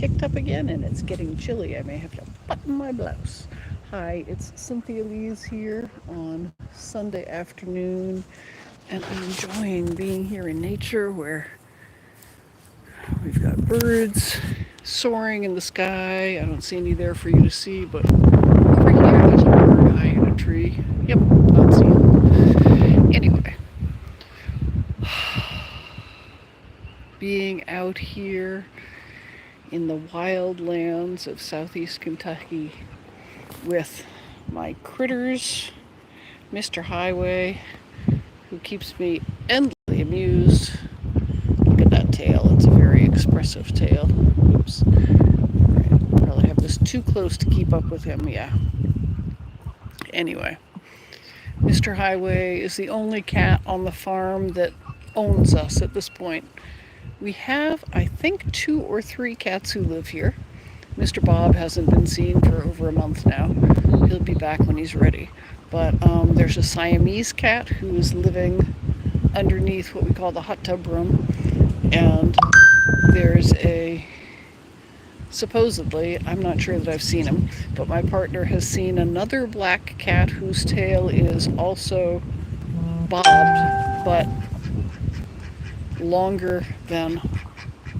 kicked up again and it's getting chilly. I may have to button my blouse. Hi, it's Cynthia Lees here on Sunday afternoon, and I'm enjoying being here in nature where we've got birds soaring in the sky. I don't see any there for you to see, but over here there's a bird high in a tree. Yep, not seeing. Anyway, being out here in the wild lands of southeast Kentucky with my critters, Mr. Highway, who keeps me endlessly amused. Look at that tail, it's a very expressive tail. Oops. Right. Probably have this too close to keep up with him, yeah. Anyway, Mr. Highway is the only cat on the farm that owns us at this point. We have, I think, 2 or 3 cats who live here. Mr. Bob hasn't been seen for over a month now. He'll be back when he's ready. But there's a Siamese cat who is living underneath what we call the hot tub room. And there's supposedly, I'm not sure that I've seen him, but my partner has seen another black cat whose tail is also bobbed, but longer than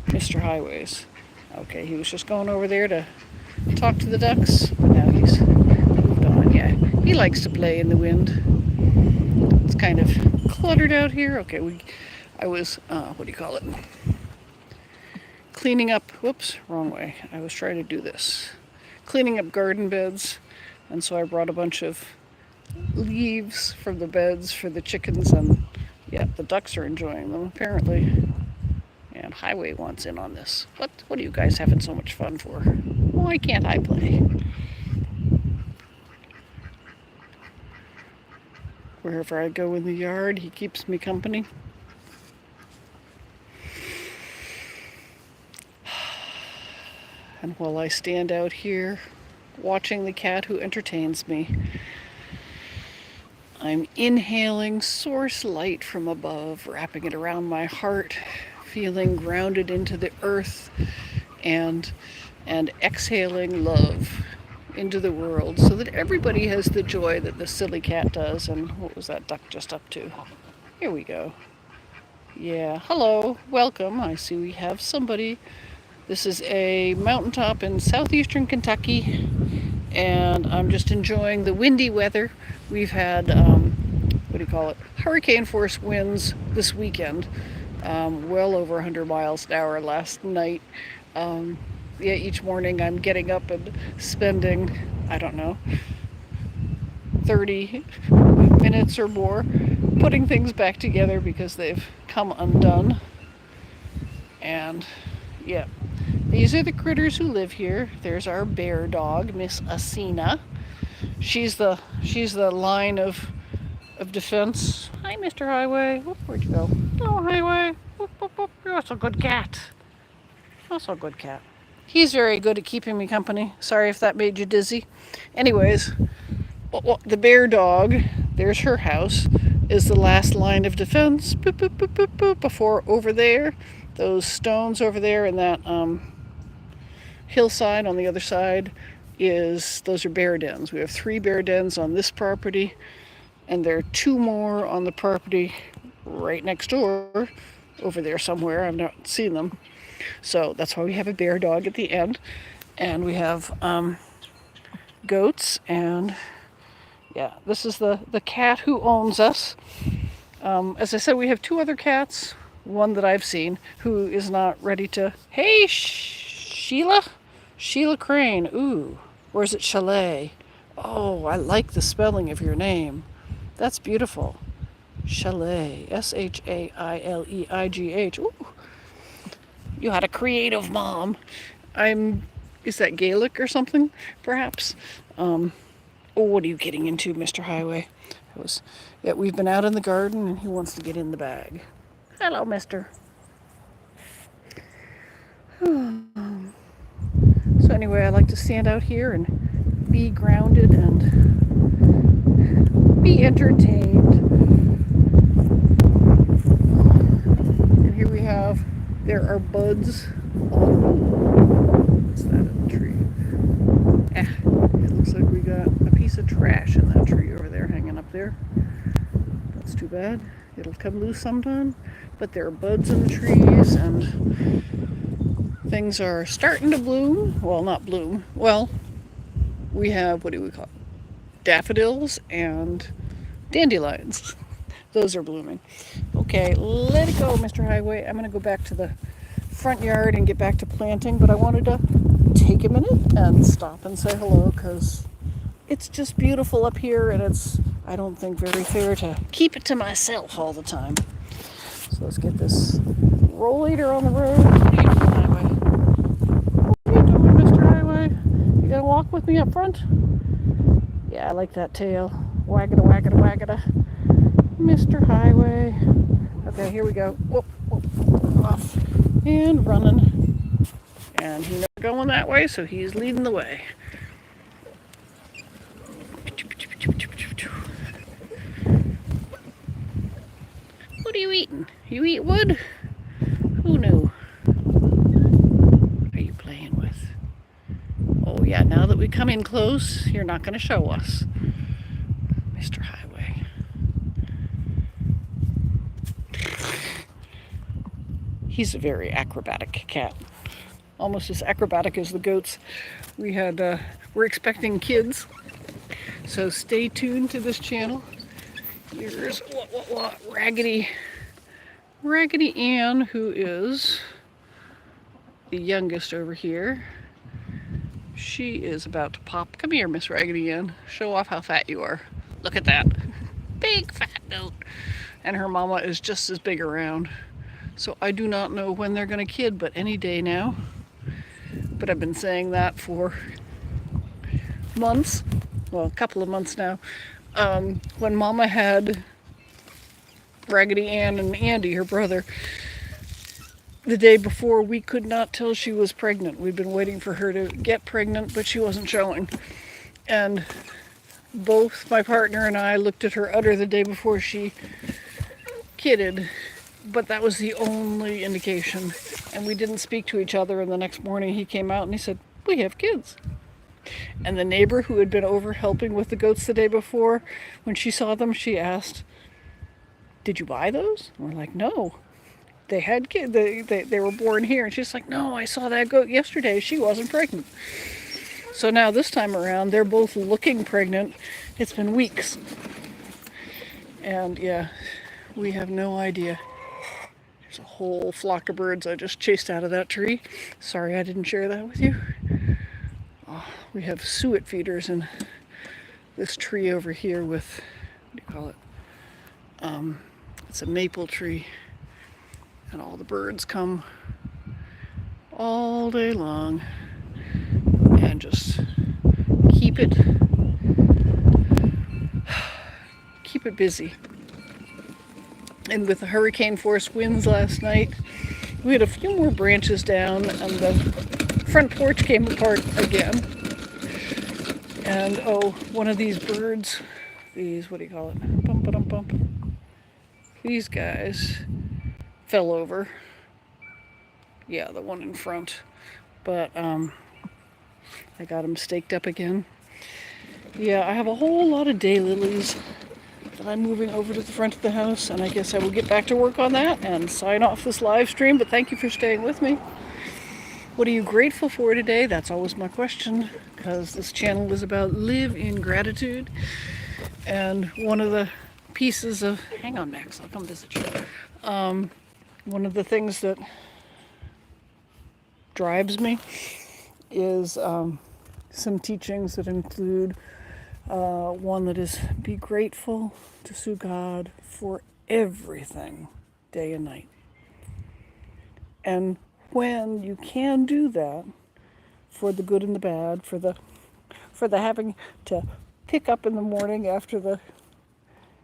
Mr. Highway's. Okay, he was just going over there to talk to the ducks, but now he's moved on. Yeah, he likes to play in the wind. It's kind of cluttered out here. Okay, I was, what do you call it? Cleaning up, whoops, wrong way. I was trying to do this. Cleaning up garden beds, and so I brought a bunch of leaves from the beds for the chickens, and yeah, the ducks are enjoying them apparently. And Highway wants in on this. What are you guys having so much fun for? Why can't I play? Wherever I go in the yard, he keeps me company. And while I stand out here watching the cat who entertains me, I'm inhaling source light from above, wrapping it around my heart, feeling grounded into the earth, and exhaling love into the world so that everybody has the joy that the silly cat does. And what was that duck just up to? Here we go. Yeah, hello, welcome. I see we have somebody. This is a mountaintop in southeastern Kentucky, and I'm just enjoying the windy weather. We've had, what do you call it, hurricane force winds this weekend, well over 100 miles an hour last night. Yeah, each morning I'm getting up and spending, I don't know, 30 minutes or more putting things back together because they've come undone. And yeah, these are the critters who live here. There's our bear dog, Miss Asina. She's the line of defense. Hi, Mr. Highway. Whoop, where'd you go? Hello, Highway. Whoop, whoop, whoop. You're so good cat. You're so good cat. He's very good at keeping me company. Sorry if that made you dizzy. Anyways, the bear dog, there's her house, is the last line of defense. Boop, boop, boop, boop, boop, before over there, those stones over there and that hillside on the other side those are bear dens. We have 3 bear dens on this property, and there are 2 more on the property right next door over there somewhere. I've not seen them. So that's why we have a bear dog at the end. And we have goats, and yeah, this is the cat who owns us. As I said, we have 2 other cats. One that I've seen who is not ready to... Hey, Sheila? Sheila Crane. Ooh. Or is it Chalet? Oh, I like the spelling of your name. That's beautiful. Chalet. Shaileigh. Ooh. You had a creative mom. Is that Gaelic or something, perhaps? Oh, what are you getting into, Mr. Highway? Yeah, we've been out in the garden, and he wants to get in the bag. Hello, mister. So anyway, I like to stand out here and be grounded and be entertained. And here we have, there are buds What's that in the tree? It looks like we got a piece of trash in that tree over there, hanging up there. That's too bad. It'll come loose sometime. But there are buds in the trees, and things are starting to bloom. Well, not bloom. Well, we have, what do we call it? Daffodils and dandelions. Those are blooming. Okay, let it go, Mr. Highway. I'm going to go back to the front yard and get back to planting, but I wanted to take a minute and stop and say hello because it's just beautiful up here, and it's, I don't think, very fair to keep it to myself all the time. So let's get this rollator on the road. What are you doing, Highway? What are you doing, Mr. Highway? You gonna walk with me up front? Yeah, I like that tail. Waggada, waggada, waggada. Mr. Highway. Okay, here we go. Whoop, whoop, whoop, off. And running. And he's not going that way, so he's leading the way. What are you eating? You eat wood? Who knew? What are you playing with? Oh yeah, now that we come in close, you're not going to show us. Mr. Highway. He's a very acrobatic cat. Almost as acrobatic as the goats. We're expecting kids, so stay tuned to this channel. Here's Raggedy Ann, who is the youngest over here. She is about to pop. Come here, Miss Raggedy Ann. Show off how fat you are. Look at that. Big fat goat. And her mama is just as big around. So I do not know when they're going to kid, but any day now. But I've been saying that for months. Well, a couple of months now. When Mama had Raggedy Ann and Andy, her brother, the day before, we could not tell she was pregnant. We'd been waiting for her to get pregnant, but she wasn't showing. And both my partner and I looked at her udder the day before she kidded, but that was the only indication. And we didn't speak to each other, and the next morning he came out and he said, "We have kids." And the neighbor who had been over helping with the goats the day before, when she saw them, she asked, "Did you buy those?" And we're like, "No. They had kids. They were born here." And she's like, "No, I saw that goat yesterday. She wasn't pregnant." So now this time around, they're both looking pregnant. It's been weeks. And yeah, we have no idea. There's a whole flock of birds I just chased out of that tree. Sorry I didn't share that with you. We have suet feeders in this tree over here with, what do you call it? It's a maple tree. And all the birds come all day long and just keep it busy. And with the hurricane force winds last night, we had a few more branches down and the front porch came apart again. And one of these birds, these, what do you call it? Bump, bump, bump. These guys fell over. Yeah, the one in front. But I got them staked up again. Yeah, I have a whole lot of daylilies that I'm moving over to the front of the house, and I guess I will get back to work on that and sign off this live stream, but thank you for staying with me. What are you grateful for today? That's always my question, because this channel is about live in gratitude. And one of the pieces of, hang on Max, I'll come visit you. One of the things that drives me is some teachings that include one that is be grateful to Sue God for everything, day and night. And when you can do that, for the good and the bad, for the having to pick up in the morning after the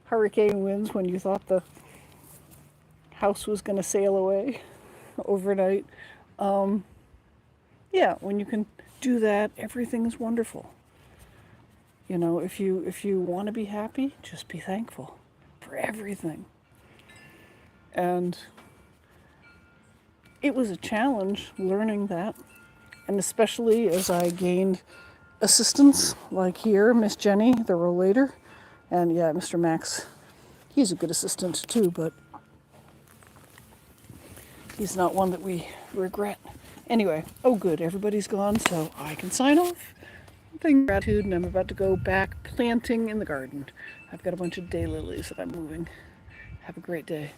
hurricane winds when you thought the house was going to sail away overnight. Yeah, when you can do that, everything's wonderful. You know, if you want to be happy, just be thankful for everything. And it was a challenge learning that And especially as I gained assistants, like here, Miss Jenny, the rollator, and yeah, Mr. Max, he's a good assistant too, but he's not one that we regret. Anyway, oh good, everybody's gone, so I can sign off. Thank gratitude, and I'm about to go back planting in the garden. I've got a bunch of daylilies that I'm moving. Have a great day.